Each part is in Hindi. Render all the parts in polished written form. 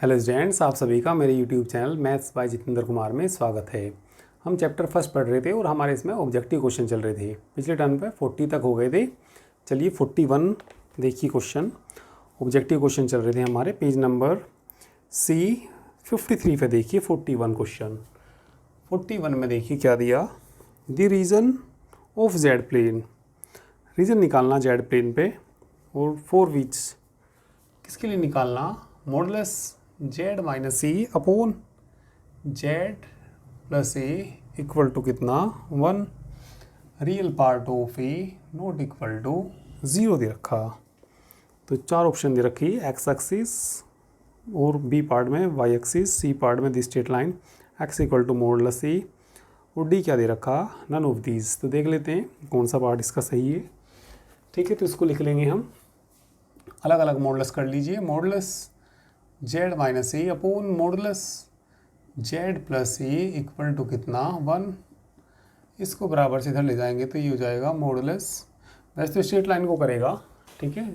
हेलो स्टूडेंट्स, आप सभी का मेरे YouTube channel maths by Jitendra Kumar में स्वागत है। हम चैप्टर फर्स्ट पढ़ रहे थे और हमारे इसमें ऑब्जेक्टिव क्वेश्चन चल रहे थे। पिछले टर्म पे 40 तक हो गए थे। चलिए 41 देखिए क्वेश्चन। ऑब्जेक्टिव क्वेश्चन चल रहे थे हमारे, पेज नंबर C53 पे देखिए 41 क्वेश्चन। 41 में देखिए क्या दिया, the region of z plane. Region निकालना जेड प्लेन पे, और फॉर विच किसके लिए निकालना, modulus Z minus c upon z plus A equal to कितना 1, real part of a not equal to 0 दे रखा। तो चार ऑप्शन दे रखी, एक्स एक्सिस और बी पार्ट में वाई एक्सिस, सी पार्ट में the straight line x equal to modulus a, और डी क्या दे रखा, नन ऑफ दीज। तो देख लेते हैं कौन सा पार्ट इसका सही है। ठीक है, तो इसको लिख लेंगे हम, अलग अलग मॉडुलस कर लीजिए। Modulus Z minus A upon modulus Z plus A equal to कितना 1। इसको बराबर से इधर ले जाएंगे तो ये हो जाएगा मॉडुलस, वैसे तो स्ट्रेट लाइन को करेगा, ठीक है,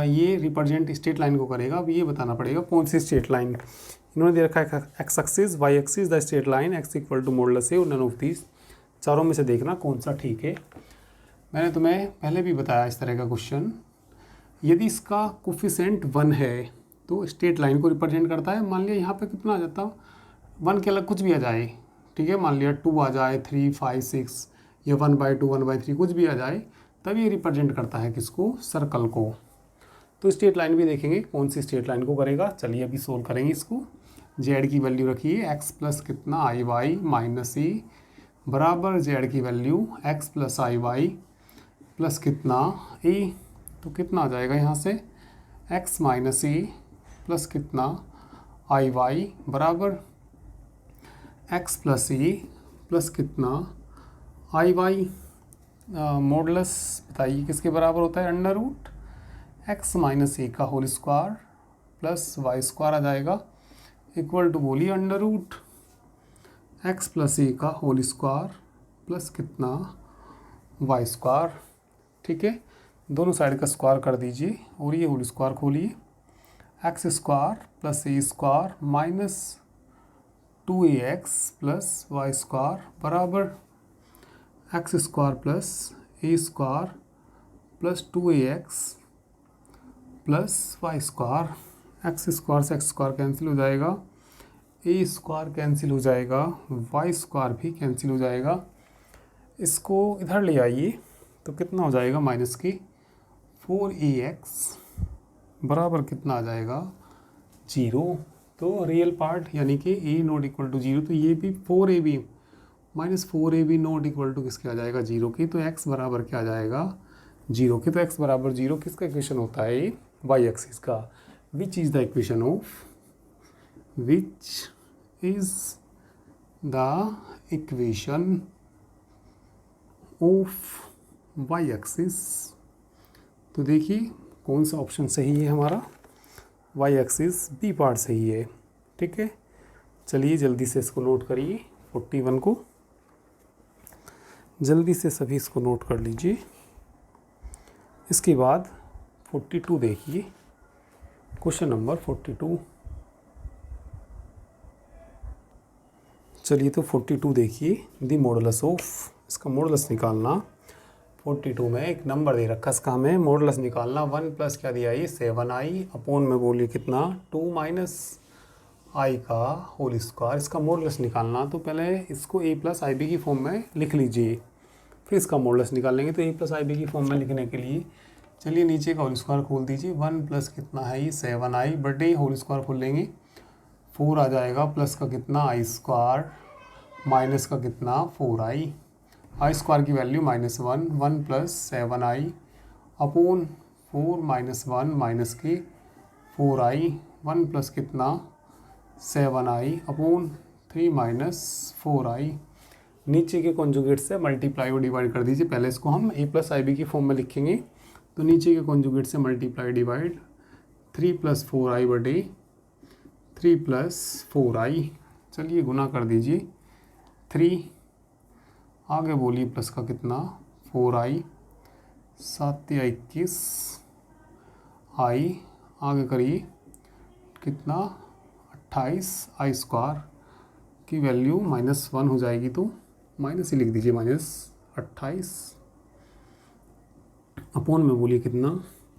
ये रिप्रेजेंट स्ट्रेट लाइन को करेगा। अब ये बताना पड़ेगा कौन सी स्ट्रेट लाइन। इन्होंने दे रखा है x axis, y axis, the straight line x equal to modulus a और नन ऑफ दीज। चारों में से देखना कौन सा ठीक है। मैंने तुम्हें पहले भी बताया इस तरह का क्वेश्चन, यदि इसका कोफिशिएंट 1 है तो स्ट्रेट लाइन को रिप्रेजेंट करता है। मान लिया यहाँ पे कितना आ जाता, 1 के अलग कुछ भी आ जाए, ठीक है, मान लिया 2 आ जाए, 3, 5, 6 या 1/2, 1/3 कुछ भी आ जाए, तब ये रिप्रेजेंट करता है किसको, सर्कल को। तो स्ट्रेट लाइन भी देखेंगे कौन सी स्ट्रेट लाइन को करेगा। चलिए अभी सोल्व करेंगे इसको। जेड की वैल्यू रखिए एक्स प्लस कितना आई वाई माइनस ई बराबर जेड की वैल्यू एक्स प्लस आई वाई प्लस कितना ई। तो कितना आ जाएगा यहाँ से एक्स माइनस ई प्लस कितना आई वाई बराबर एक्स प्लस ई प्लस कितना आई वाई। मॉडुलस बताइए किसके बराबर होता है, under root x minus a का whole square plus Y square आ जाएगा, इक्वल टू बोलिए under root x plus a का होल स्क्वायर प्लस कितना वाई स्क्वायर। ठीक है, दोनों साइड का स्क्वायर कर दीजिए और ये होल स्क्वायर खोलिए, x square plus a square minus 2ax plus Y square बराबर x square plus a square plus 2ax plus Y square. X square से एक्स स्क्वायर कैंसिल हो जाएगा, ए स्क्वायर कैंसिल हो जाएगा, वाई स्क्वायर भी कैंसिल हो जाएगा। इसको इधर ले आइए तो कितना हो जाएगा माइनस की 4ax बराबर कितना आ जाएगा 0। तो रियल पार्ट यानी कि ए नॉट इक्वल टू 0, तो ये भी 4ab minus 4ab not equal to किसके आ जाएगा 0 की। तो x बराबर क्या आ जाएगा 0 की। तो x बराबर 0 किसका इक्वेशन होता है, वाई एक्सिस का। Which is the equation of, which is the equation of Y axis. तो देखिए कौन सा ऑप्शन सही है हमारा, वाई एक्सिस बी पार्ट सही है। ठीक है, चलिए जल्दी से इसको नोट करिए, 41 को जल्दी से सभी इसको नोट कर लीजिए। इसके बाद 42 देखिए, क्वेश्चन नंबर 42। चलिए तो 42 देखिए, द मॉडुलस ऑफ, इसका मॉडुलस निकालना। 42 में एक नंबर दे रखा, इसका हमें मॉडुलस निकालना। 1 प्लस क्या दिया ये 7i अपॉन में बोलिए कितना 2 माइनस आई का होल स्क्वायर। इसका मॉडुलस निकालना, तो पहले इसको a प्लस आई बी की फॉर्म में लिख लीजिए, फिर इसका मॉडुलस निकालेंगे। तो a प्लस आई बी की फॉर्म में लिखने के लिए चलिए नीचे का होल स्क्वायर खोल दीजिए। 1 प्लस कितना है ये 7i बटे होल स्क्वायर खोल लेंगे 4 आ जाएगा, प्लस का कितना आई स्क्वायर माइनस का कितना 4i, आई स्क्वायर की value -1, 1 plus 7i upon 4 minus 1 minus के 4i, 1 प्लस कितना 7i अपॉन 3 माइनस 4i। नीचे के कॉन्जुगेट से मल्टीप्लाई और डिवाइड कर दीजिए। पहले इसको हम a प्लस आई बी की फॉर्म में लिखेंगे, तो नीचे के कॉन्जुगेट से मल्टीप्लाई डिवाइड 3 प्लस 4i बटे 3 प्लस 4i। चलिए गुना कर दीजिए, 3 आगे बोलिए प्लस का कितना 4i, 7 या 21 i आगे करिए कितना 28i² की वैल्यू -1 हो जाएगी, तो माइनस ही लिख दीजिए, -28 अपॉन में बोलिए कितना,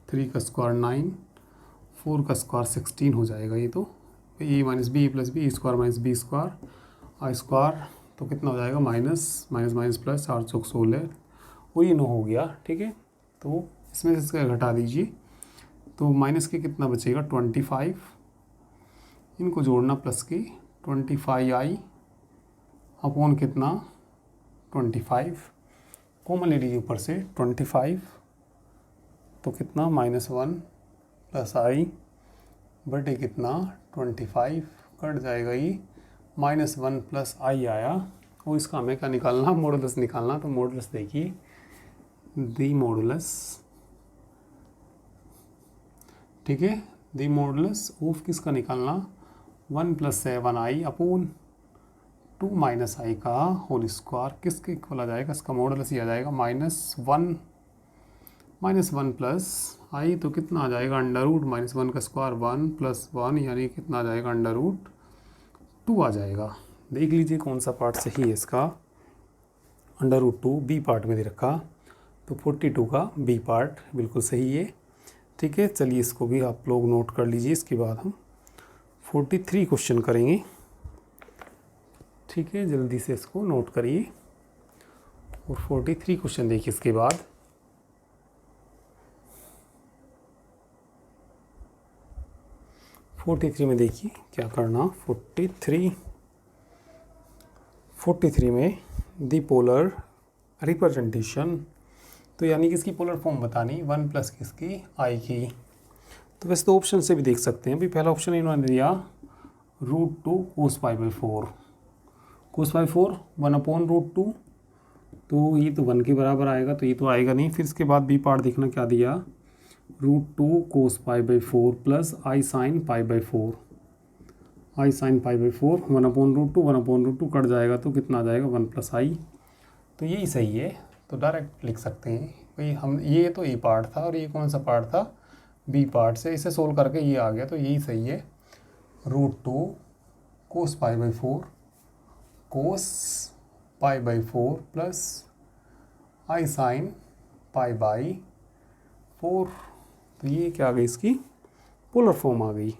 3 का स्क्वायर 9, 4 का स्क्वायर 16 हो जाएगा ये तो, a minus b plus b square minus b square i square, तो कितना हो जाएगा माइनस माइनस माइनस प्लस 4 चौक 16 और ये 9 हो गया। ठीक है, तो इसमें से इसका घटा दीजिए, तो माइनस के कितना बचेगा 25, इनको जोड़ना प्लस के 25i अपॉन कितना 25, कॉमन ले लीजिए ऊपर से 25, तो कितना -1 प्लस i बटे कितना 25 कट जाएगा, ये -1 प्लस i आया। और इसका हमें क्या निकालना, मॉडुलस निकालना। तो मॉडुलस देखिए, दी मॉडुलस, ठीक है, दी मॉडुलस ऑफ किसका निकालना, 1 + 7i अपॉन 2 - i का होल स्क्वायर किसके इक्वल आ जाएगा, इसका मॉडुलस ही आ जाएगा -1 प्लस i, तो कितना आ जाएगा √, -1 का स्क्वायर 1 + 1 यानी कितना आ जाएगा √2 आ जाएगा। देख लीजिए कौन सा पार्ट सही है इसका, √2 बी पार्ट में दे रखा, तो 42 का बी पार्ट बिल्कुल सही है। ठीक है, चलिए इसको भी आप लोग नोट कर लीजिए, इसके बाद हम 43 क्वेश्चन करेंगे। ठीक है, जल्दी से इसको नोट करिए और 43 क्वेश्चन देखिए इसके बाद। में देखिए क्या करना, 43 में दी पोलर रिप्रेजेंटेशन, तो यानी कि इसकी पोलर फॉर्म बतानी, 1 प्लस किसकी i की। तो वैसे तो ऑप्शन से भी देख सकते हैं। अभी पहला ऑप्शन इन्होंने दिया √2 cos π/4, cos π/4 1/√2, तो ये तो 1 के बराबर आएगा, तो ये तो आएगा नहीं। फिर इसके बाद बी पार्ट देखना क्या दिया, √2 cos π/4 plus i sin π/4, i sin π/4 1/√2, 1/√2 cut जाएगा, तो कितना आ जाएगा 1 + i, तो यही सही है। तो डायरेक्ट लिख सकते हैं भाई हम, ये तो ए पार्ट था और ये कौन सा पार्ट था, बी पार्ट से, इसे सोल्व करके ये आ गया, तो यही सही है। √2 cos π/4 cos π/4 plus i sin π/4, तो ये क्या आ गई, इसकी पोलर फॉर्म आ गई।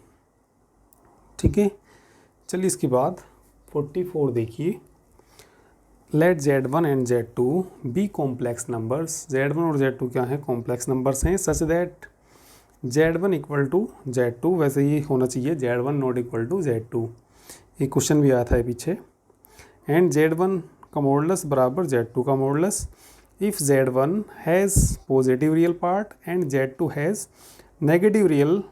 ठीक है, चलिए इसके बाद 44 देखिए, let Z1 and Z2 be complex numbers, Z1 और Z2 क्या हैं, कॉम्प्लेक्स नंबर्स हैं, सच दैट Z1 = Z2, वैसे ये होना चाहिए Z1 ≠ Z2, एक क्वेश्चन भी आया था ये पीछे। एंड Z1 का मॉडुलस बराबर Z2 का modulus, if Z1 has positive real part and Z2 has negative real,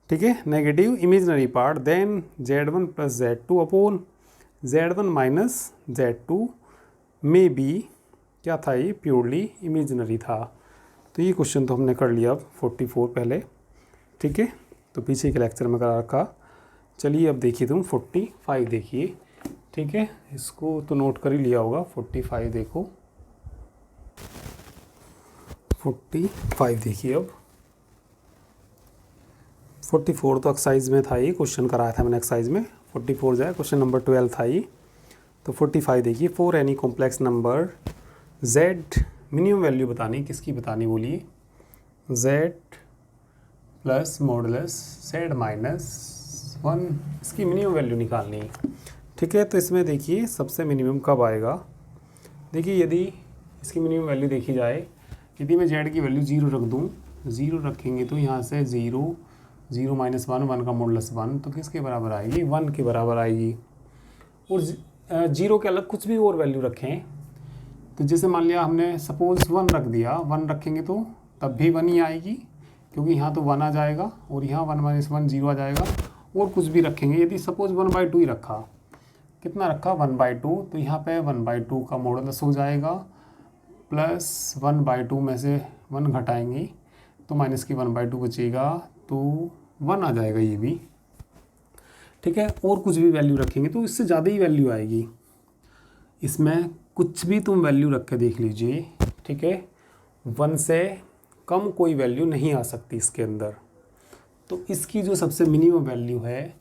ठीक है, negative imaginary part, then Z1 + Z2 upon Z1 - Z2 में बी क्या था, ये प्योरली इमेजिनरी था। तो ये क्वेश्चन तो हमने कर लिया अब 44 पहले। ठीक है, तो पीछे के लेक्चर में करा रखा। चलिए अब देखिए तुम 45 देखिए। ठीक है, इसको तो नोट कर ही लिया होगा। 45 देखो, 45 देखिए अब। 44 तो एक्सरसाइज में था, ये क्वेश्चन कराया था मैंने एक्सरसाइज में। 44 जाए, क्वेश्चन नंबर 12 था ये। तो 45 देखिए, for any complex number z, minimum value बतानी, किसकी बतानी बोलिए, z प्लस मॉडुलस z - 1, इसकी मिनिमम वैल्यू निकालनी। ठीक है, तो इसमें देखिए सबसे मिनिमम कब आएगा, देखिए यदि इसकी मिनिमम वैल्यू देखी जाए, यदि मैं z की वैल्यू 0 रख दूँ, 0 रखेंगे तो यहाँ से 0 0 - 1, 1 का मॉडुलस 1, तो किसके बराबर आएगी, 1 के बराबर आएगी। और 0 के अलग कुछ भी और वैल्यू रखें, तो जैसे मान लिया हमने सपोज़ 1 रख दिया, 1 रखेंगे तो तब भी 1 ही आएगी, क्योंकि यहाँ तो 1 आ जाएगा और यहाँ 1 - 1 0 आ जाएगा। और कुछ भी रखेंगे, यदि सपोज़ 1/2 ही रखा, कितना रखा 1/2, तो यहाँ पे 1/2 का मॉडुलस हो जाएगा, प्लस 1/2 में से 1 घटाएंगे तो माइनस की 1/2 बचेगा, तो 1 आ जाएगा ये भी। ठीक है, और कुछ भी वैल्यू रखेंगे तो इससे ज़्यादा ही वैल्यू आएगी। इसमें कुछ भी तुम वैल्यू रख के देख लीजिए। ठीक है, 1 से कम कोई वैल्यू नहीं आ सकती इसके अंदर। तो इसकी जो सबसे मिनिमम वैल्यू है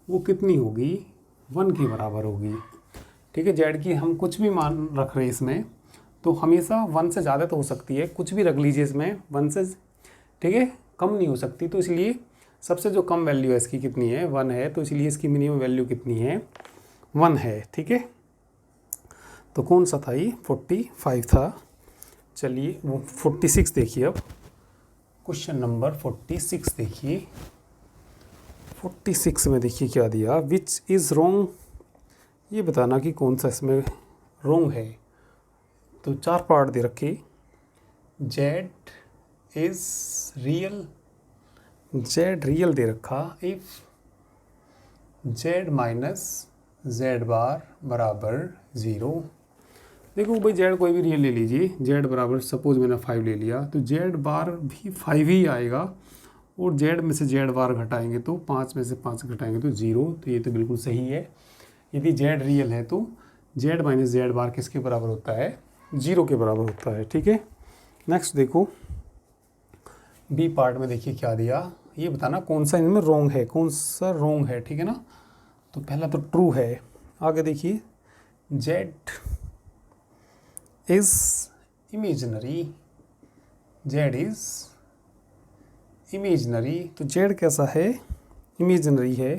वो कितनी होगी, 1 के बराबर होगी। ठीक है, जेड की हम कुछ भी मान रख रहे हैं इसमें तो हमेशा 1 से ज़्यादा तो हो सकती है, कुछ भी रख लीजिए इसमें 1 से, ठीक है, कम नहीं हो सकती। तो इसलिए सबसे जो कम वैल्यू है इसकी कितनी है, 1 है, तो इसलिए इसकी मिनिमम वैल्यू कितनी है, 1 है। ठीक है, तो कौन सा था ये, 45 था। चलिए वो 46 देखिए, अब क्वेश्चन नंबर 46 देखिए। 46 में देखिए क्या दिया, विच इज़ रॉन्ग, ये बताना कि कौन सा इसमें रॉन्ग है। तो 4 पार्ट दे रखे, z is real, z real दे रखा if z minus z bar बराबर 0। देखो भाई जेड कोई भी रियल ले लीजिए, जेड बराबर सपोज मैंने 5 ले लिया तो जेड बार भी 5 ही आएगा, और जेड में से जेड बार घटाएंगे तो 5 में से 5 घटाएंगे तो 0। तो ये तो बिल्कुल सही है। यदि जेड रियल है तो जेड माइनस जेड बार किसके बराबर होता है, 0 के बराबर होता है। ठीक है, नेक्स्ट देखो बी पार्ट में, देखिए क्या दिया, ये बताना कौन सा इनमें रॉन्ग है, कौन सा रॉन्ग है। ठीक है ना, तो पहला तो ट्रू है। आगे देखिए, Z is imaginary, Z is imaginary, तो जेड कैसा है, इमेजनरी है।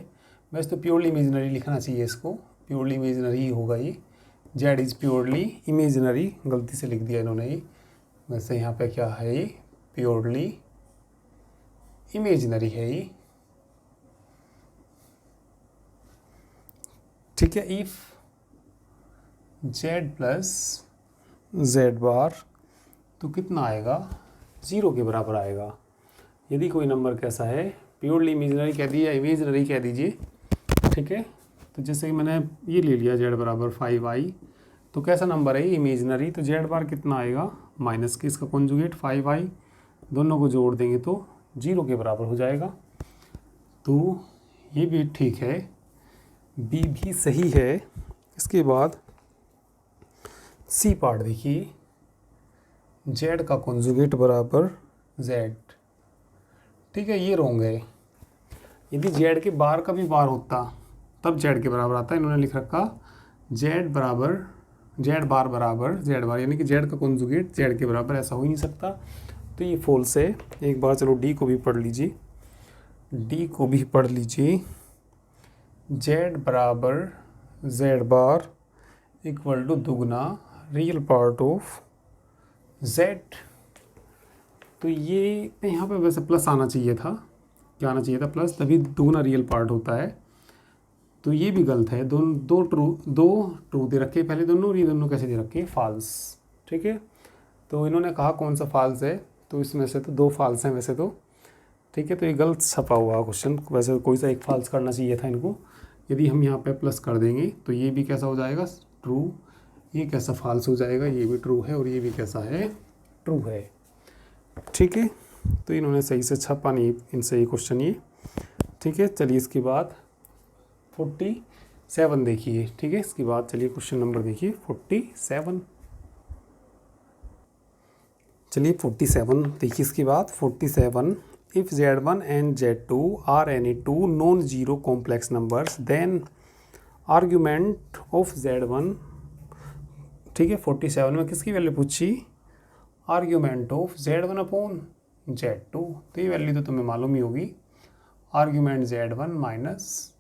वैसे तो प्योरली इमेजनरी लिखना चाहिए इसको, प्योरली इमेजनरी ही होगा ये, जेड इज़ प्योरली इमेजनरी, गलती से लिख दिया इन्होंने ये। वैसे यहाँ पे क्या है, ये प्योरली इमेजनरी है ये। ठीक है, इफ जेड प्लस जेड बार तो कितना आएगा, 0 के बराबर आएगा। यदि कोई नंबर कैसा है, प्योरली इमेजनरी कह दीजिए या इमेजनरी कह दीजिए। ठीक है, तो जैसे कि मैंने ये ले लिया जेड बराबर 5i, तो कैसा नंबर है ये, इमेजनरी, तो जेड बार कितना आएगा, माइनस के इसका कॉन्जुगेट 5i, दोनों को जोड़ देंगे तो 0 के बराबर हो जाएगा। तो ये भी ठीक है, बी भी सही है। इसके बाद सी पार्ट देखिए, जेड का कॉन्जुगेट बराबर जेड। ठीक है, ये रॉन्ग है। यदि जेड के बार का भी बार होता तब जेड के बराबर आता है, इन्होंने लिख रखा जेड बराबर जेड बार बराबर जेड बार, यानी कि जेड का कॉन्जुगेट जेड के बराबर, ऐसा हो ही नहीं सकता। तो ये फॉल्स है। एक बार चलो डी को भी पढ़ लीजिए, डी को भी पढ़ लीजिए, जेड बराबर जेड बार इक्वल टू दुगना रियल पार्ट ऑफ जेड। तो ये यहाँ पे वैसे प्लस आना चाहिए था, क्या आना चाहिए था, प्लस, तभी दुगना रियल पार्ट होता है। तो ये भी गलत है, दो ट्रू दे रखे पहले दोनों, और ये दोनों कैसे दे रखे, फॉल्स। ठीक है, तो इन्होंने कहा कौन सा फॉल्स है, तो इसमें से तो 2 फॉल्स हैं वैसे तो। ठीक है, तो ये गलत छपा हुआ क्वेश्चन, वैसे कोई सा एक फॉल्स करना चाहिए था इनको। यदि हम यहाँ पे प्लस कर देंगे तो ये भी कैसा हो जाएगा, ट्रू, ये कैसा फॉल्स हो जाएगा, ये भी ट्रू है, और ये भी कैसा है, ट्रू है। ठीक है, तो इन्होंने सही से छपा नहीं इनसे ये क्वेश्चन ये। ठीक है, चलिए इसके बाद 47 देखिए। ठीक है, इसके बाद चलिए क्वेश्चन नंबर देखिए 47। चलिए 47 देखिए, इसके बाद 47, if Z1 and Z2 are any two non zero complex numbers then argument of Z1। ठीक है, 47 में किसकी वैल्यू पूछी, argument of Z1 upon Z2। तो ये वैल्यू तो तुम्हें मालूम ही होगी, argument Z1 minus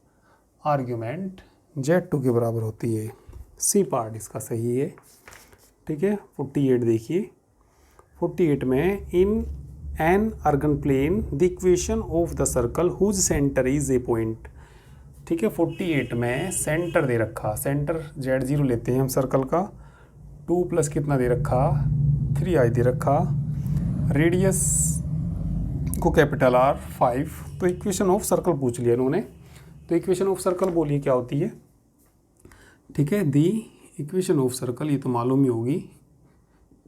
argument Z2 के बराबर होती है। सी पार्ट इसका सही है। ठीक है, 48 देखिए, 48 में in an Argand plane the equation of the circle whose centre is a point. ठीक है, 48 में सेंटर दे रखा, सेंटर Z0 लेते हैं हम सर्कल का, 2 प्लस कितना दे रखा, 3i दे रखा, रेडियस को कैपिटल R 5। तो इक्वेशन ऑफ सर्कल पूछ लिया इन्होंने, तो इक्वेशन ऑफ सर्कल बोलिए क्या होती है। ठीक है, दी इक्वेशन ऑफ सर्कल, ये तो मालूम ही होगी,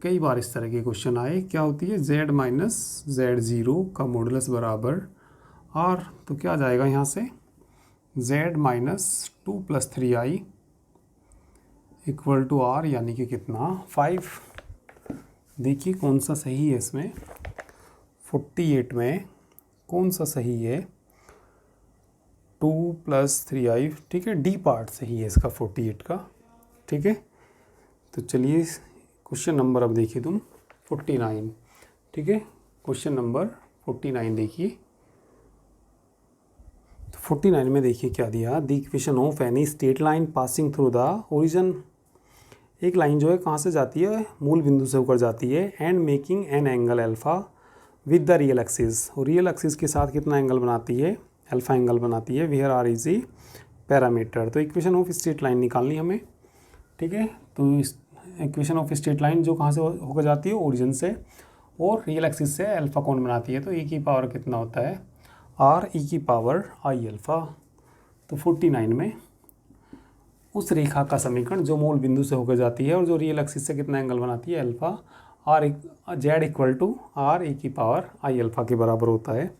कई बार इस तरह के क्वेश्चन आए, क्या होती है, Z माइनस Z0 का मॉडुलस बराबर R। तो क्या आ जाएगा यहाँ से, Z minus 2 plus 3i equal to R, यानी कि कितना, 5। देखिए कौन सा सही है इसमें, 48 में कौन सा सही है, 2 + 3i, ठीक है। डी पार्ट सही है इसका 48 का, ठीक है। तो चलिए क्वेश्चन नंबर अब देखिए तुम 49, ठीक है। क्वेश्चन नंबर 49 देखिए। तो 49 में देखिए क्या दिया, the equation of any straight line passing through the origin. एक लाइन जो है कहाँ से जाती है, मूल बिंदु से होकर जाती है, and making an angle alpha with the real axis, और रियल एक्सिस के साथ कितना एंगल बनाती है, अल्फा एंगल बनाती है, where R is a parameter. तो इक्वेशन ऑफ स्ट्रेट लाइन निकालनी हमें, ठीक है। तो इस इक्वेशन ऑफ स्ट्रेट लाइन जो कहाँ से होकर जाती है, ओरिजिन से, और रियल एक्सिस से अल्फा कौन बनाती है, तो e की पावर कितना होता है, r e की पावर i अल्फा। तो 49 में उस रेखा का समीकरण जो मूल बिंदु से होकर जाती है और जो रियल एक्सिस से कितना एंगल बनाती है, alpha, z equal to r e की पावर i अल्फा के बराबर होता है,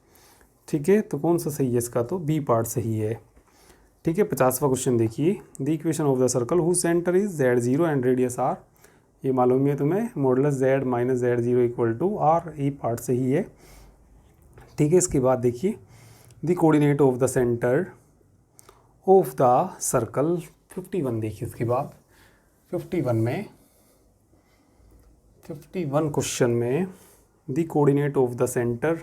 ठीक है। तो कौन सा सही है इसका, तो बी पार्ट सही है, ठीक है। 50वां क्वेश्चन देखिए, the equation of the circle whose centre is z0 and radius r। ये मालूम है तुम्हें, modulus z minus z0 equal to r, E part सही है, ठीक है। इसके बाद देखिए, the coordinate of the centre of the circle 51 देखिए। उसके बाद 51 क्वेश्चन में the coordinate of the centre,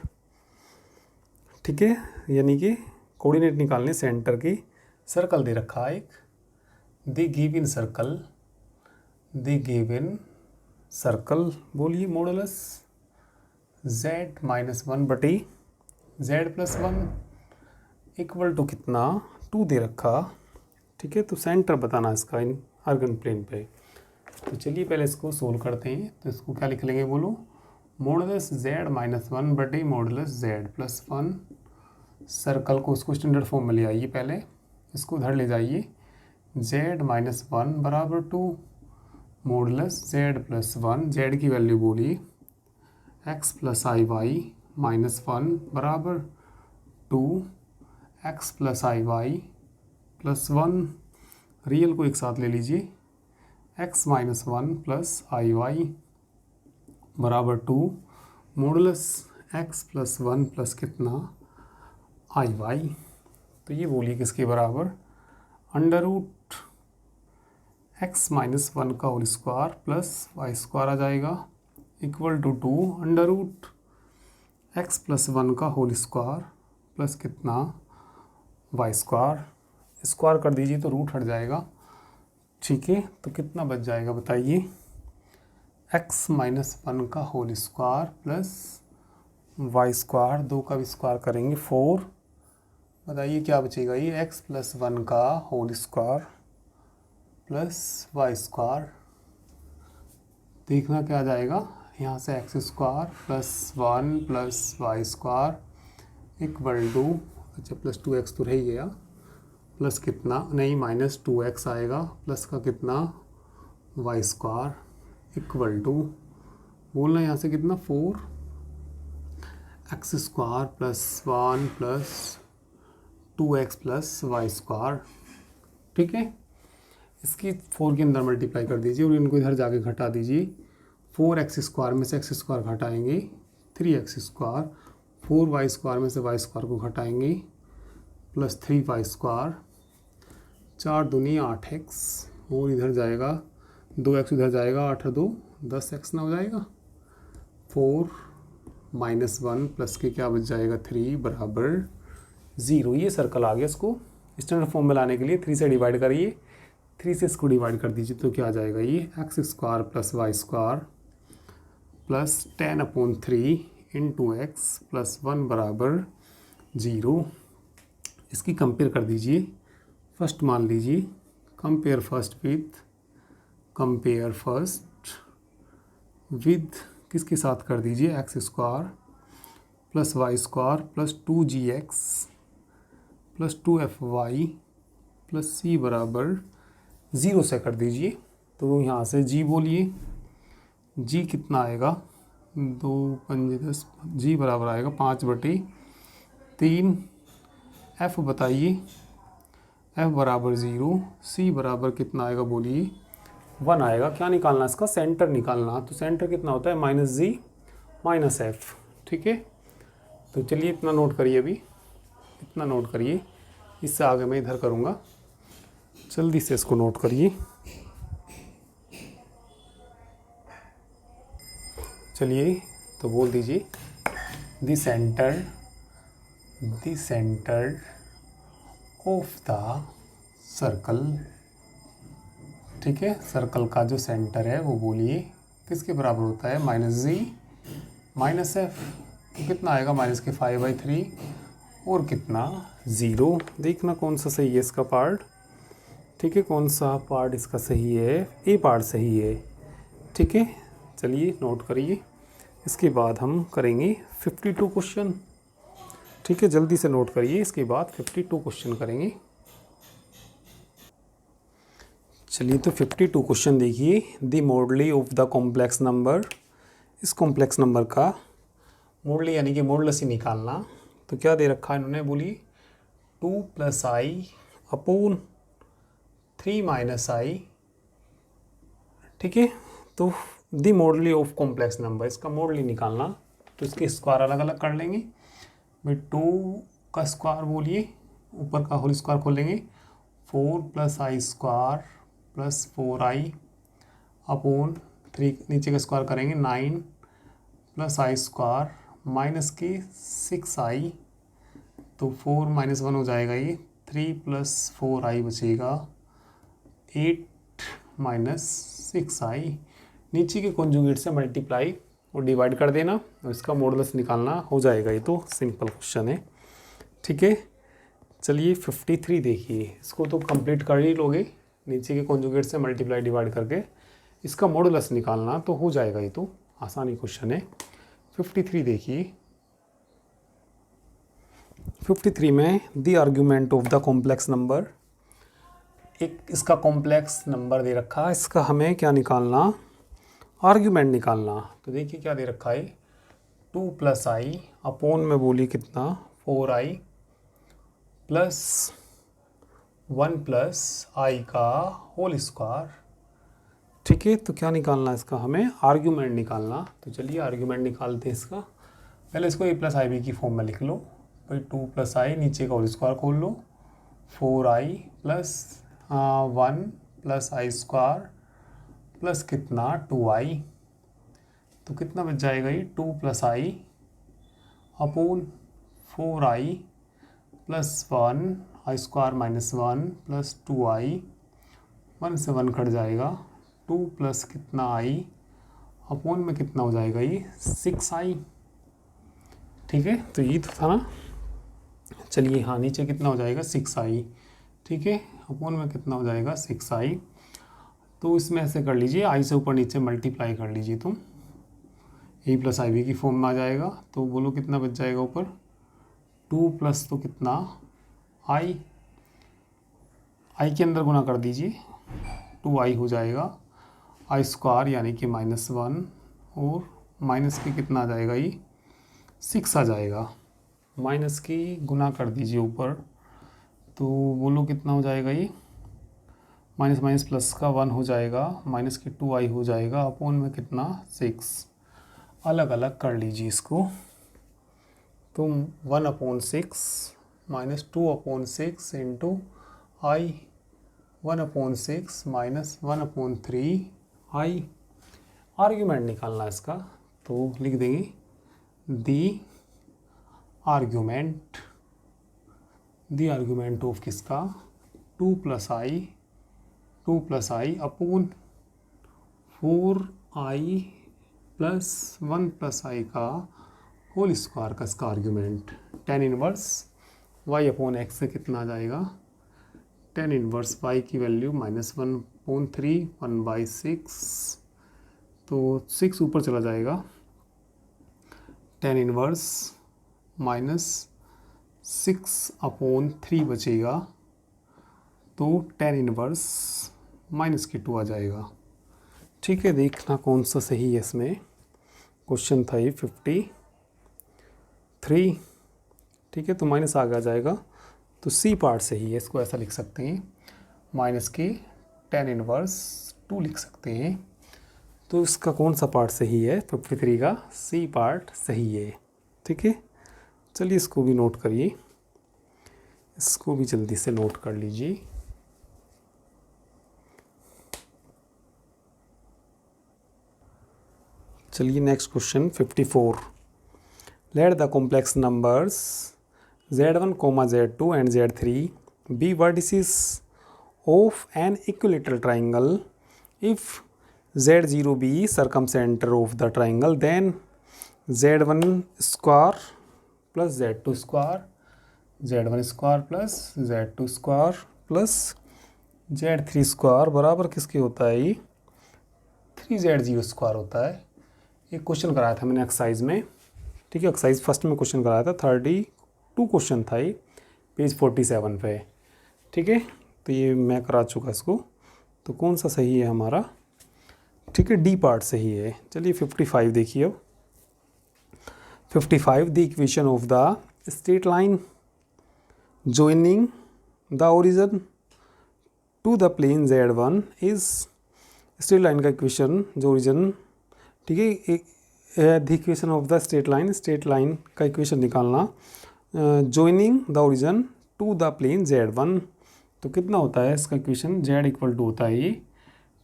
ठीक है, यानी कि कोऑर्डिनेट निकालने सेंटर की। सर्कल दे रखा है एक, द गिवन सर्कल बोलिए modulus z minus 1/z+1 equal to कितना, 2 दे रखा, ठीक है। तो सेंटर बताना इसका इन आर्गन प्लेन पे। तो चलिए पहले इसको सोल्व करते हैं। तो इसको क्या लिख लेंगे, बोलो, modulus z minus 1/z+1। Circle को उसको स्टैंडर्ड फॉर्म में ले आइए, पहले इसको उधर ले जाइए, z माइनस 1 बराबर 2 मॉडुलस z+1, z की वैल्यू बोलिए x + iy माइनस 1 बराबर 2 x + iy + 1। रियल को एक साथ ले लीजिए, x माइनस 1 + iy बराबर 2 मॉडुलस x + 1 प्लस कितना iy। तो ये बोलिए किसके बराबर, अंडर रूट x माइनस 1 का whole square plus Y square आ जाएगा, equal to 2 under root x + 1 का होल स्क्वायर प्लस कितना वाई स्क्वायर। स्क्वायर कर दीजिए तो रूट हट जाएगा, ठीक है। तो कितना बच जाएगा बताइए, x माइनस 1 का whole square plus Y square, 2 का भी स्क्वायर करेंगे 4, बताइए क्या बचेगा, ये x + 1 का whole square plus Y square. देखना क्या आ जाएगा, यहाँ से x square + 1 + Y square equal to, अच्छा प्लस 2x तो रह ही गया, प्लस कितना नहीं माइनस 2x आएगा, प्लस का कितना वाई स्क्वायर इक्वल टू, बोलना यहाँ से कितना 4x square + 1 + 2x + Y square, ठीक है। इसकी 4 के अंदर मल्टीप्लाई कर दीजिए और इनको इधर जाके घटा दीजिए। 4x स्क्वायर में से x स्क्वायर घटाएंगे 3x स्क्वायर, 4y स्क्वायर में से y स्क्वायर को घटाएंगे प्लस 3y स्क्वायर, 4 दूनी 8x, और इधर जाएगा 2x इधर जाएगा, 8 और 2 10x ना हो जाएगा, 4 माइनस 1 प्लस के क्या बच जाएगा 3 बराबर 0। ये सर्कल आ गया, इसको स्टैंडर्ड फॉर्म में लाने के लिए 3 से डिवाइड करिए, 3 से इसको डिवाइड कर दीजिए तो क्या आ जाएगा, ये x square plus Y square plus 10/3 into X plus 1 बराबर 0। इसकी कंपेयर कर दीजिए, फर्स्ट मान लीजिए, कंपेयर फर्स्ट विद किसके साथ कर दीजिए, X square plus Y square plus 2gx plus 2fy plus c बराबर 0 से कर दीजिए। तो यहाँ से g बोलिए, g कितना आएगा, 2 5 10, g बराबर आएगा 5/3। f बताइए, f बराबर 0, c बराबर कितना आएगा बोलिए 1 आएगा। क्या निकालना इसका, सेंटर निकालना। तो सेंटर कितना होता है -g -f, ठीक है। तो चलिए इतना नोट करिए, अभी इतना नोट करिए, इससे आगे मैं इधर करूँगा, जल्दी से इसको नोट करिए। चलिए तो बोल दीजिए the centre of the circle. ठीक है, सर्कल का जो सेंटर है वो बोलिए किसके बराबर होता है, -g -f। तो कितना आएगा, -5/3 और कितना 0। देखना कौन सा सही है इसका पार्ट। ठीक है, कौन सा पार्ट इसका सही है, ए पार्ट सही है। ठीक है, चलिए नोट करिए। इसके बाद हम करेंगे 52 क्वेश्चन। ठीक है, जल्दी से नोट करिए, इसके बाद 52 क्वेश्चन करेंगे। चलिए तो 52 क्वेश्चन देखिए। The moduli of the complex number. इस कॉम्प्लेक्स नंबर का मॉडली यानी कि मॉडलस ही निकालना। तो क्या दे रखा है इन्होंने, बोलिए 2 + i अपॉन 3 - i। ठीक है, तो the moduli of complex number, इसका मॉडली निकालना। तो इसके स्क्वायर अलग अलग कर लेंगे भाई। 2 का स्क्वायर बोलिए, ऊपर का होल स्क्वायर खोलेंगे, 4 + i² + 4i अपॉन 3, नीचे का स्क्वायर करेंगे 9 + i² माइनस के 6i। तो 4 - 1 हो जाएगा ये, 3 + 4i बचेगा 8 - 6i। नीचे के कॉन्जुगेट से मल्टीप्लाई और डिवाइड कर देना और इसका मॉडुलस निकालना हो जाएगा। ये तो सिंपल क्वेश्चन है। ठीक है, चलिए 53 देखिए। इसको तो कंप्लीट कर ही लोगे, नीचे के कॉन्जुगेट से मल्टीप्लाई डिवाइड करके इसका मॉडुलस निकालना तो हो जाएगा। ये तो आसानी क्वेश्चन है। 53 देखिए। 53 में the argument of the complex number. एक इसका कॉम्प्लेक्स नंबर दे रखा है, इसका हमें क्या निकालना, आर्ग्यूमेंट निकालना। तो देखिए क्या दे रखा है, 2 + i अपॉन में बोली कितना 4i प्लस 1 + i का होल स्क्वायर। ठीक है, तो क्या निकालना है इसका हमें, आर्ग्यूमेंट निकालना। तो चलिए आर्ग्यूमेंट निकालते हैं इसका। पहले इसको a + ib की फॉर्म में लिख लो भाई। 2 + i नीचे का होल स्क्वायर खोल लो, 4i प्लस 1 + i² प्लस कितना 2i। तो कितना बच जाएगा ये, 2 + i upon 4i plus 1 i² - 1 plus 2i। 1 से 1 कट जाएगा, 2 प्लस कितना i अपॉन में कितना हो जाएगा ये 6i। ठीक है, तो ये तो था ना। चलिए हाँ, नीचे कितना हो जाएगा 6i। ठीक है, अपॉन में कितना हो जाएगा 6i। तो इसमें ऐसे कर लीजिए, i से ऊपर नीचे मल्टीप्लाई कर लीजिए तुम, a + ib की फॉर्म में आ जाएगा। तो बोलो कितना बच जाएगा ऊपर, 2 प्लस तो कितना i के अंदर गुना कर दीजिए, 2i हो जाएगा i² यानी कि -1 और माइनस के कितना आ जाएगा ये 6 आ जाएगा। माइनस की गुना कर दीजिए ऊपर, तो बोलो कितना हो जाएगा ये, माइनस माइनस प्लस का 1 हो जाएगा, माइनस की 2i हो जाएगा अपॉन में कितना 6। अलग अलग कर लीजिए इसको। तो 1/6 minus 2/6 into i, 1/6 minus 1/3i। Argument निकालना है इसका, तो लिख देंगे दी आर्ग्यूमेंट ऑफ किसका, 2 + i upon 4i plus 1 + i का होल स्क्वायर का इसका आर्ग्यूमेंट। tan इनवर्स y/x से कितना आ जाएगा, tan इनवर्स y की वैल्यू -1/3 1/6। तो 6 ऊपर चला जाएगा, tan इनवर्स -6/3 बचेगा। तो tan इनवर्स -2 आ जाएगा। ठीक है, देखना कौन सा सही है इसमें। क्वेश्चन था ये 53। ठीक है, तो माइनस आगे आ जाएगा, तो सी पार्ट सही है। इसको ऐसा लिख सकते हैं, माइनस के tan इनवर्स 2 लिख सकते हैं। तो इसका कौन सा पार्ट सही है, 53 का सी पार्ट सही है। ठीक है, चलिए इसको भी नोट करिए। इसको भी जल्दी से नोट कर लीजिए। चलिए next question 54। Let the complex numbers z1, z2 and z3 be vertices of an equilateral triangle. If z0 be circumcenter of the triangle, then z1 square plus z2 square, z1 square plus z2 square plus z3 square बराबर किसके होता है? ये 3z0 स्क्वायर होता है। एक क्वेश्चन कराया था मैंने एक्सरसाइज में, ठीक है, एक्सरसाइज फर्स्ट में क्वेश्चन कराया था, 32 क्वेश्चन था ये, पेज 47 पे, ठीक है। तो ये मैं करा चुका इसको, तो कौन सा सही है हमारा? ठीक है, डी पार्ट सही है। चलिए 55 देखिए अब। 55 the equation of the straight line joining the origin to the plane z1 is straight line का इक्वेशन जो ओरिजिन, ठीक है, the equation of the straight line का इक्वेशन निकालना joining the origin to the plane z1। तो कितना होता है इसका इक्वेशन? z इक्वल टू होता है ये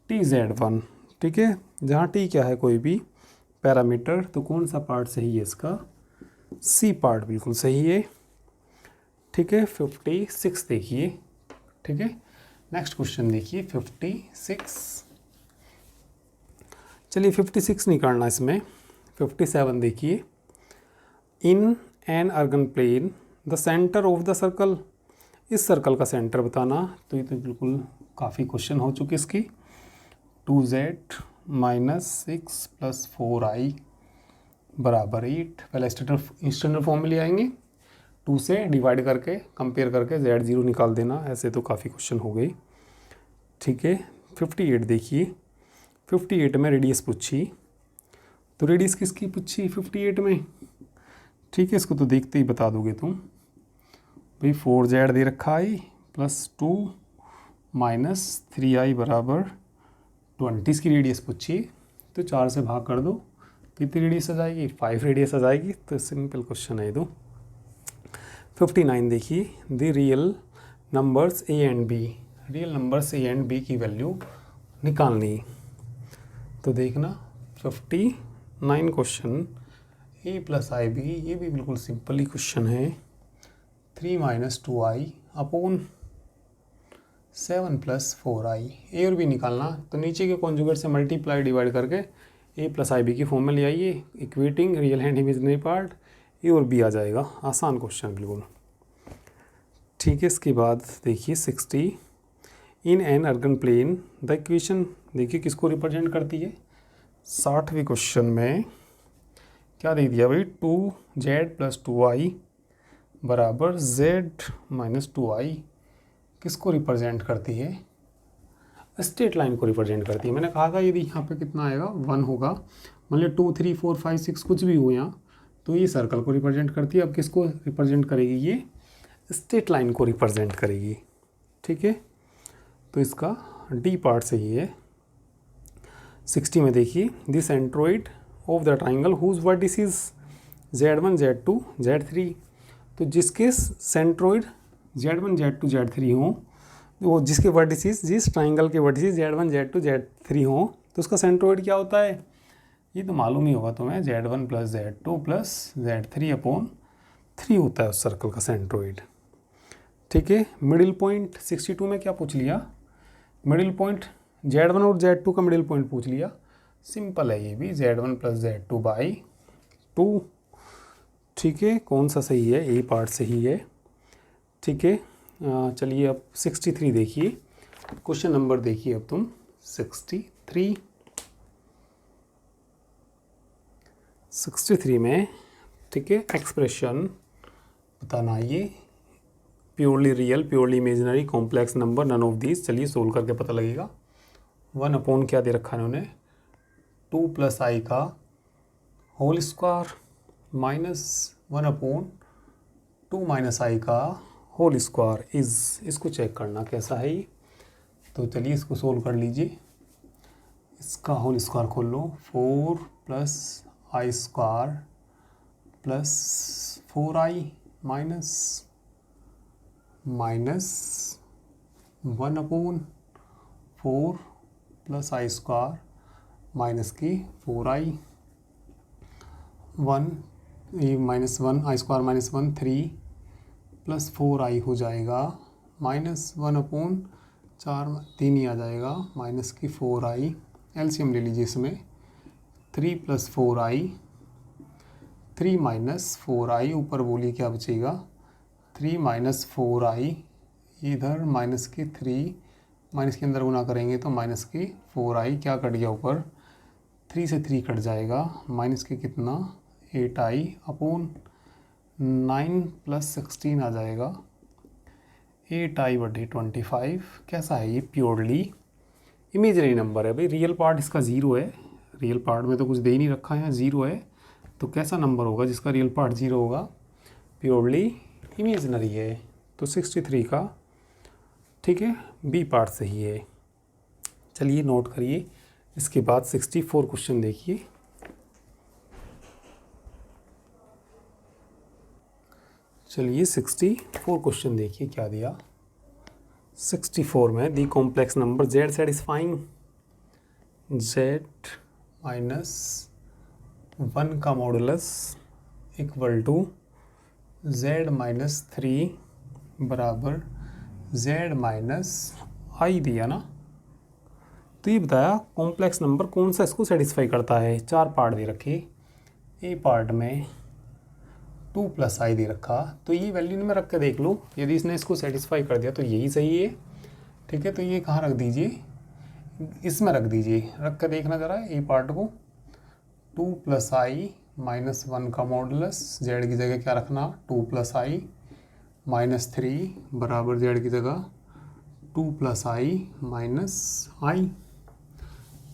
tz1, ठीक है, जहाँ t क्या है कोई भी पैरामीटर। तो कौन सा पार्ट सही है इसका? सी पार्ट बिल्कुल सही है, ठीक है। 56 देखिए, ठीक है। नेक्स्ट क्वेश्चन देखिए 56। चलिए 56 नहीं करना इसमें। 57 देखिए। In an Argand plane the centre of the circle, इस सर्कल का सेंटर बताना। तो ये तो बिल्कुल काफ़ी क्वेश्चन हो चुके इसकी। 2z - 6 + 4i बराबर 8। पहले स्टैंडर्ड फॉर्म में ले आएंगे, 2 से डिवाइड करके कंपेयर करके z0 निकाल देना। ऐसे तो काफ़ी क्वेश्चन हो गए, ठीक है। 58 देखिए। 58 में रेडियस पूछी, तो रेडियस किसकी पूछी 58 में? ठीक है, इसको तो देखते ही बता दोगे तुम भाई। 4z दे रखा है +2 - 3i बराबर 20। इसकी रेडियस पूछी, तो 4 से भाग कर दो, कितनी रेडियस आ जाएगी? 5 रेडियस आ जाएगी। तो सिंपल क्वेश्चन है ये तो। 59 देखिए। The real numbers a and b, real numbers a and b की वैल्यू निकालनी। तो देखना 59 क्वेश्चन a + ib, ये भी बिल्कुल सिंपल ही क्वेश्चन है। 3 - 2i अपॉन 7 + 4i। a और b निकालना, तो नीचे के कॉन्जुगेट से मल्टीप्लाई डिवाइड करके a + ib की फॉर्म में ले आइए, equating real and imaginary part, a और b आ जाएगा। आसान क्वेश्चन बिल्कुल, ठीक है। इसके बाद देखिए 60। In an Argand plane the equation, देखिए किसको रिप्रेजेंट करती है? 60वें क्वेश्चन में क्या दे दिया भाई? 2z + 2i बराबर z - 2i। किसको रिप्रेजेंट करती है? स्ट्रेट लाइन को रिप्रेजेंट करती है। मैंने कहा था यदि यहाँ पे कितना आएगा 1 होगा, मान लिया 2 3 4 5 6 कुछ भी हो यहाँ, तो ये सर्कल को रिप्रेजेंट करती है। अब किसको रिप्रेजेंट करेगी? ये स्ट्रेट लाइन को रिप्रेजेंट करेगी, ठीक है। तो इसका डी पार्ट सही है। 60 में देखिए। The centroid of the triangle whose vertices z1 z2 z3। तो जिसके सेंट्रोइड z1 z2 z3 हों, वो जिसके वर्टिसेस, जिस ट्राइंगल के वर्टिसेस z1 z2 z3 हों, तो उसका सेंट्रोइड क्या होता है? ये तो मालूम ही होगा तुम्हें, z1 + z2 + z3 अपॉन 3 होता है उस सर्कल का सेंट्रोइड, ठीक है। मिडिल पॉइंट 62 में क्या पूछ लिया? मिडिल पॉइंट z1 और z2 का मिडिल पॉइंट पूछ लिया। सिंपल है ये भी, z1 + z2/2, ठीक है। कौन सा सही है? ए पार्ट सही है, ठीक है। चलिए अब 63 देखिए। क्वेश्चन नंबर देखिए अब तुम 63 में, ठीक है, एक्सप्रेशन बताना। ये purely real, purely imaginary, complex number, none of these. चलिए सोल्व करके पता लगेगा। 1 अपॉन क्या दे रखा है इन्होंने? 2 + i का होल स्क्वायर -1 अपॉन 2 - i का होल स्क्वायर इज़, इसको चेक करना कैसा है ये। तो चलिए इसको सोल्व कर लीजिए। इसका होल स्क्वायर खोल लो, 4 + i² + 4i - -1/4 प्लस आई स्क्वायर माइनस की 4i 1 ये -1 आई स्क्वायर -1 3 प्लस 4i हो जाएगा -1/4 3 ही आ जाएगा माइनस की 4i। एलसीएम ले लीजिए इसमें 3 + 4i 3 - 4i ऊपर बोलिए क्या बचेगा 3 - 4i इधर माइनस की 3 माइनस के अंदर गुना करेंगे तो माइनस की 4i क्या कट गया ऊपर 3 से 3 कट जाएगा माइनस के कितना 8i/9 + 16 आ जाएगा 8i/25। कैसा है ये प्योरली इमेजनरी नंबर है भाई, रियल पार्ट इसका ज़ीरो है, रियल पार्ट में तो कुछ दे ही नहीं रखा है, यहाँ ज़ीरो है तो कैसा नंबर होगा जिसका रियल पार्ट ज़ीरो होगा, प्योरली इमेजनरी है। तो 63 का ठीक है बी पार्ट सही है। चलिए नोट करिए। इसके बाद 64 क्वेश्चन देखिए। चलिए 64 क्वेश्चन देखिए क्या दिया। 64 में the complex number z satisfying z -1 का मॉडुलस इक्वल टू z -3 बराबर z -i दिया ना। तो ये बताया कॉम्प्लेक्स नंबर कौन सा इसको सेटिस्फाई करता है। 4 पार्ट दे रखे, ए पार्ट में 2 + i दे रखा, तो ये वैल्यू में रख के देख लो, यदि इसने इसको सेटिस्फाई कर दिया तो यही सही है। ठीक है, तो ये कहाँ रख दीजिए, इसमें रख दीजिए, रख कर देखना ज़रा ए पार्ट को। 2 + i -1 का मॉडुलस z की जगह क्या रखना 2 + i -3 बराबर z की जगह 2 + i -i।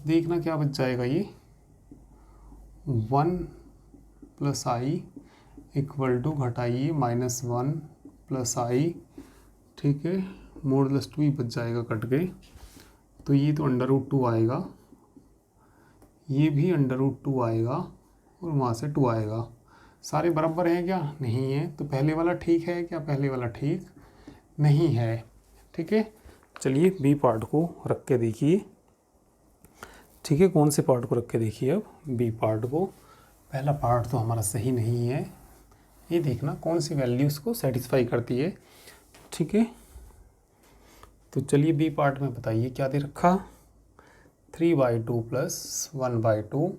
देखना क्या बच जाएगा ये 1 + i इक्वल टू घटाइए -1 + i। ठीक है, मॉडुलस 2 ही बच जाएगा कट के, तो ये तो √2 आएगा, ये भी √2 आएगा और वहाँ से 2 आएगा। सारे बराबर हैं क्या, नहीं है, तो पहले वाला ठीक है क्या, पहले वाला ठीक नहीं है। ठीक है, चलिए बी पार्ट को रख के देखिए। ठीक है, कौन से पार्ट को रख के देखिए अब बी पार्ट को। पहला पार्ट तो हमारा सही नहीं है, ये देखना कौन सी वैल्यू इसको सेटिस्फाई करती है। ठीक है, तो चलिए बी पार्ट में बताइए क्या दे रखा 3/2 + 1/2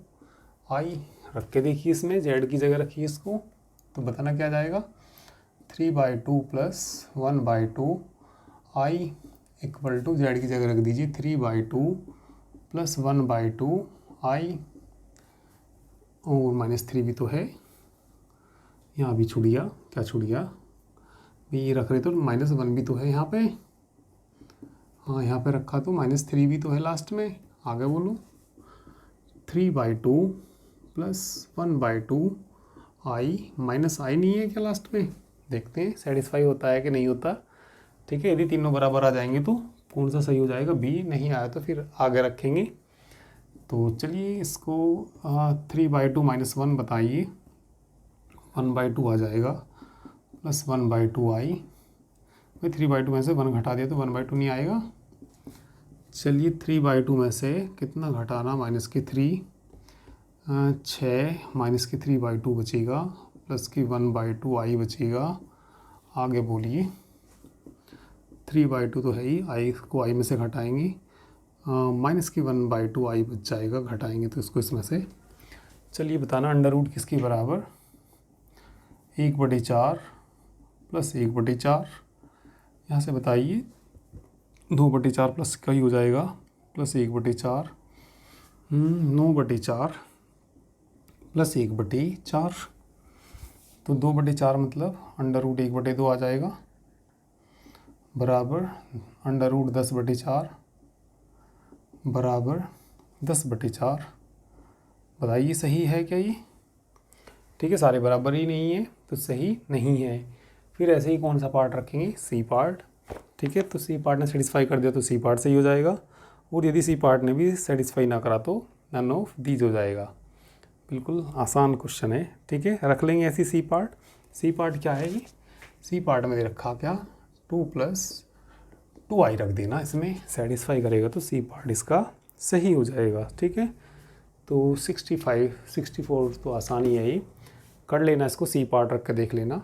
i रख के देखिए, इसमें z की जगह रखिए इसको, तो बताना क्या जाएगा 3/2 + 1/2 i इक्वल टू z की जगह रख दीजिए 3/2 + 1/2 i और -3 भी तो है, यहाँ भी छूट गया, क्या छूट गया ये रख रहे तो -1 भी तो है यहाँ पे, हाँ यहाँ पे रखा तो -3 भी तो है लास्ट में, आगे बोलो 3/2 + 1/2 i -i नहीं है क्या लास्ट में, देखते हैं सेटिस्फाई होता है कि नहीं होता। ठीक है, यदि तीनों बराबर आ जाएंगे तो कौन सा सही हो जाएगा, बी, नहीं आया तो फिर आगे रखेंगे। तो चलिए इसको 3/2 -1 बताइए, 1/2 आ जाएगा प्लस 1/2 i, भाई 3/2 में से 1 घटा दिया तो 1/2 नहीं आएगा। चलिए 3/2 में से कितना घटाना -3, 6 -3/2 बचेगा प्लस की 1/2 i बचेगा। आगे बोलिए 3/2 तो है ही, i को i में से घटाएंगे, -1/2 i बच जाएगा, घटाएंगे तो इसको इसमें से। चलिए बताना अंडर रूट किसके बराबर 1/4 + 1/4, यहाँ से बताइए 2/4 प्लस का ही हो जाएगा प्लस 1/4, 9/4 प्लस 1/4, तो 2/4 मतलब √1/2 आ जाएगा बराबर √10/4 बराबर 10/4। बताइए सही है क्या ये। ठीक है, सारे बराबर ही नहीं है तो सही नहीं है। फिर ऐसे ही कौन सा पार्ट रखेंगे, सी पार्ट। ठीक है, तो सी पार्ट ने सेटिस्फाई कर दिया तो सी पार्ट सही हो जाएगा, और यदि सी पार्ट ने भी सेटिस्फाई ना करा तो नन ऑफ दीज हो जाएगा। बिल्कुल आसान क्वेश्चन है। ठीक है, रख लेंगे ऐसी सी पार्ट। सी पार्ट क्या है ये, सी पार्ट में दे रखा क्या 2 प्लस 2i रख देना, इसमें सेटिस्फाई करेगा तो सी पार्ट इसका सही हो जाएगा। ठीक है, तो 65 64 तो आसानी है ही, कर लेना इसको, सी पार्ट रख के देख लेना,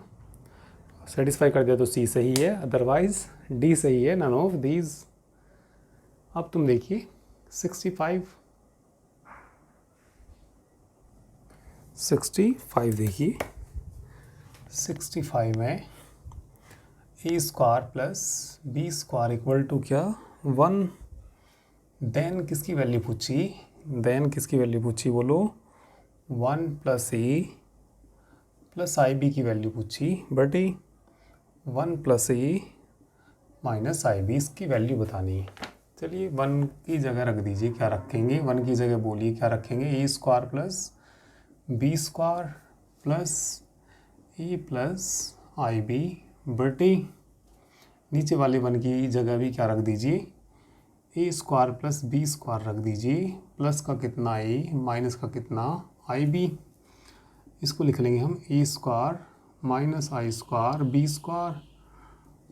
सेटिस्फाई कर दिया तो सी सही है, अदरवाइज डी सही है, नन ऑफ दीज। अब तुम देखिए 65 देखिए, 65 में a square plus b square equal to क्या 1। देन किसकी वैल्यू पूछी, बोलो 1 plus a plus i b की वैल्यू पूछी, बटे 1 plus a minus i b, इसकी वैल्यू बतानी है। चलिए 1 की जगह रख दीजिए, क्या रखेंगे 1 की जगह, बोलिए क्या रखेंगे, a square plus b square plus a plus i b, बटे नीचे वाले 1 की जगह भी क्या रख दीजिए, ए स्क्वायर प्लस बी स्क्वायर रख दीजिए, प्लस का कितना ए माइनस का कितना आई बी, इसको लिख लेंगे हम ए square minus I square B square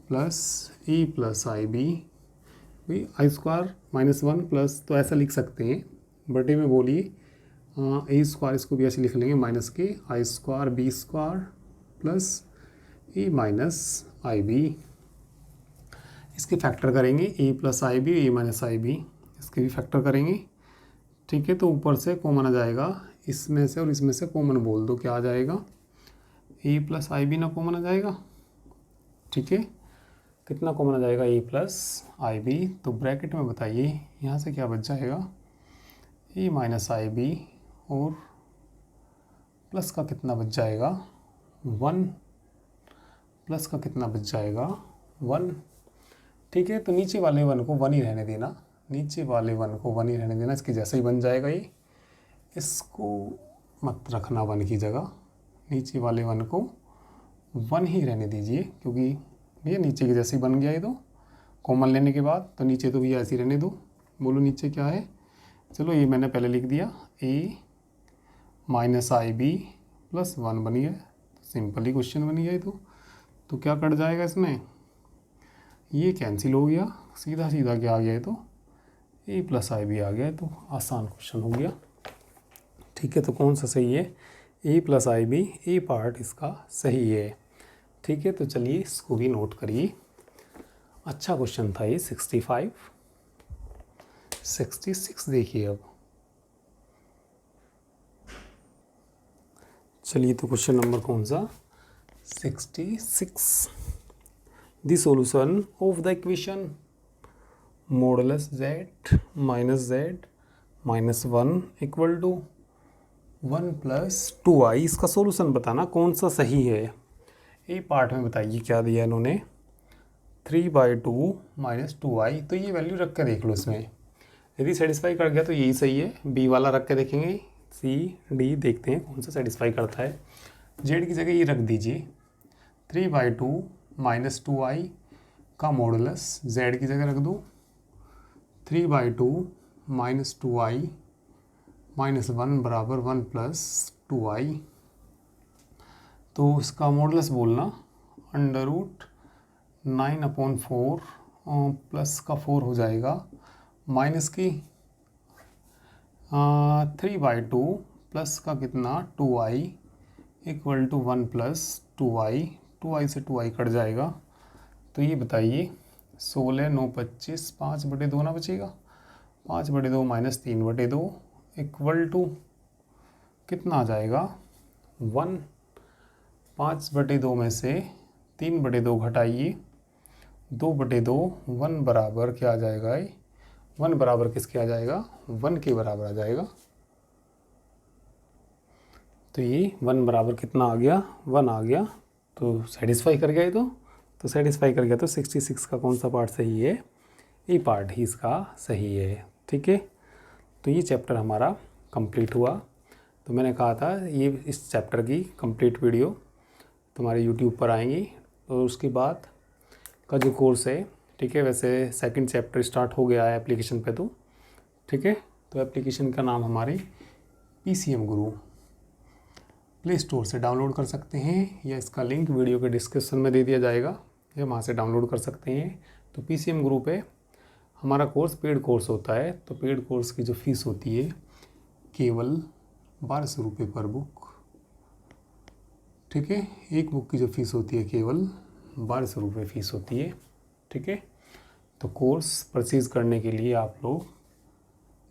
plus a plus i B, भाई आई स्क्वायर माइनस 1 प्लस, तो ऐसा लिख सकते हैं, बटे में बोलिए ए स्क्वायर, इसको भी ऐसे लिख लेंगे माइनस के आई square B square plus a minus i B, इसके फैक्टर करेंगे ए plus i B, A minus i B, इसके भी फैक्टर करेंगे। ठीक है, तो ऊपर से कॉमन आ जाएगा, इसमें से और इसमें से कॉमन बोल दो, क्या आ जाएगा, ए प्लस आई बी ना कॉमन आ जाएगा। ठीक है, कितना कॉमन आ जाएगा, ए प्लस आई बी, तो ब्रैकेट में बताइए यहाँ से क्या बच जाएगा, ए माइनस आई बी और प्लस का कितना बच जाएगा 1, प्लस का कितना बच जाएगा 1। ठीक है, तो नीचे वाले 1 को 1 ही रहने देना, इसके जैसे ही बन जाएगा ये, इसको मत रखना 1 की जगह, नीचे वाले 1 को 1 ही रहने दीजिए, क्योंकि भैया नीचे के जैसे ही बन गया ये, तो कॉमन लेने के बाद तो नीचे तो भैया ऐसे ही रहने दो। बोलो नीचे क्या है, चलो ये मैंने पहले लिख दिया, ए माइनस आई बी प्लस 1 बन गया, सिंपल ही क्वेश्चन बन गया ये तो क्या कट जाएगा इसमें, ये कैंसिल हो गया, सीधा सीधा क्या आ गया है, तो ए प्लस आई बी आ गया है, तो आसान क्वेश्चन हो गया। ठीक है, तो कौन सा सही है, ए plus i B, A part इसका सही है। ठीक है, तो चलिए इसको भी नोट करिए, अच्छा क्वेश्चन था ये 65। 66 देखिए अब, चलिए तो क्वेश्चन नंबर कौन सा 66, the solution of the equation modulus z minus 1 equal to 1 plus 2i, इसका सॉल्यूशन बताना कौन सा सही है। ए पार्ट में बताइए क्या दिया इन्होंने, 3/2 माइनस 2i, तो ये वैल्यू रख के देख लो, इसमें यदि सेटिस्फाई कर गया तो यही सही है, बी वाला रख के देखेंगे, सी डी देखते हैं कौन सा सेटिस्फाई करता है। जेड की जगह ये रख दीजिए, 3/2 माइनस 2i का मॉडुलस, जेड की जगह रख दो 3/2 माइनस 2i माइनस 1 बराबर 1 प्लस 2i, तो इसका मॉडुलस बोलना √9/4 प्लस का 4 हो जाएगा, माइनस की 3/2 प्लस का कितना 2i equal to 1 plus 2i से 2i कट जाएगा, तो ये बताइए 16 9 25 5/2 ना बचेगा, 5/2 माइनस 3/2 इक्वल टू कितना आ जाएगा 1। 5/2 में से 3/2 घटाइए, 2/2, 1 बराबर क्या आ जाएगा, 1 बराबर किसके आ जाएगा, 1 के बराबर आ जाएगा, तो ये 1 बराबर कितना आ गया, 1 आ गया, तो सेटिस्फाई कर गया ये, तो सेटिस्फाई कर गया, तो 66 का कौन सा पार्ट सही है, ए पार्ट ही इसका सही है। ठीक है, तो ये चैप्टर हमारा कंप्लीट हुआ। तो मैंने कहा था ये इस चैप्टर की कंप्लीट वीडियो तुम्हारे यूट्यूब पर आएंगी, और उसके बाद का जो कोर्स है, ठीक है, वैसे सेकंड चैप्टर स्टार्ट हो गया है एप्लीकेशन पे, तो ठीक है, तो एप्लीकेशन का नाम हमारे PCM गुरु, प्ले स्टोर से डाउनलोड कर सकते हैं, या इसका लिंक वीडियो के डिस्क्रिप्शन में दे दिया जाएगा, ठीक है, वहाँ से डाउनलोड कर सकते हैं। तो PCM गुरु पे हमारा कोर्स पेड कोर्स होता है, तो पेड कोर्स की जो फ़ीस होती है केवल 1200 रुपये पर बुक। ठीक है, एक बुक की जो फ़ीस होती है केवल 1200 रुपये फ़ीस होती है। ठीक है, तो कोर्स परचेज़ करने के लिए आप लोग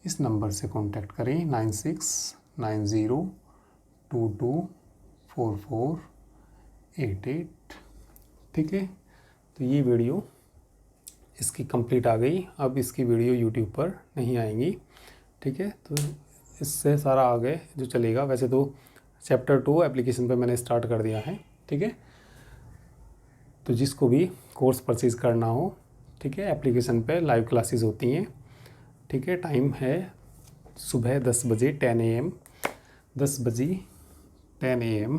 इस नंबर से कांटेक्ट करें 9690224488। ठीक है, तो ये वीडियो इसकी कंप्लीट आ गई। अब इसकी वीडियो यूट्यूब पर नहीं आएंगी। ठीक है, तो इससे सारा आगे जो चलेगा, वैसे तो चैप्टर 2 एप्लीकेशन पे मैंने स्टार्ट कर दिया है। ठीक है, तो जिसको भी कोर्स परचेज़ करना हो, ठीक है, एप्लीकेशन पे लाइव क्लासेस होती हैं। ठीक है, टाइम है सुबह 10 बजे 10 AM 10 बजे 10 AM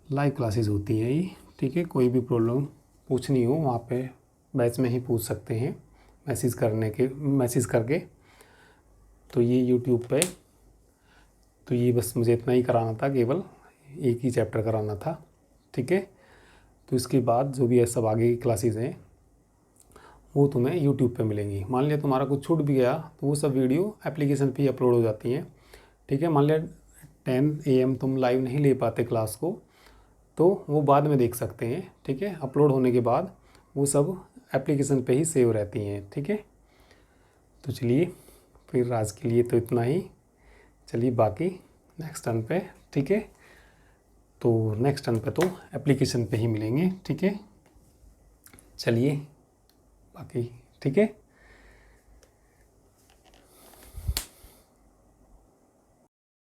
लाइव क्लासेस होती हैं ये। ठीक है, कोई भी प्रॉब्लम पूछनी हो वहाँ पे बैच में ही पूछ सकते हैं मैसेज करके। तो ये यूट्यूब पे, तो ये बस मुझे इतना ही कराना था, केवल एक ही चैप्टर कराना था। ठीक है, तो इसके बाद जो भी है सब आगे की क्लासेस हैं वो तुम्हें यूट्यूब पे मिलेंगी। मान लिया तुम्हारा कुछ छूट भी गया तो वो सब वीडियो एप्लीकेशन पे ही अपलोड हो जाती हैं। ठीक है, मान लिया 10 AM तुम लाइव नहीं ले पाते क्लास को, तो वो बाद में देख सकते हैं। ठीक है, अपलोड होने के बाद वो सब एप्लीकेशन पे ही सेव रहती हैं। ठीक है, तो चलिए फिर आज के लिए तो इतना ही। चलिए बाकी नेक्स्ट टर्न पे। ठीक है, तो नेक्स्ट टर्न पे तो एप्लीकेशन पे ही मिलेंगे। ठीक है, चलिए बाकी ठीक है।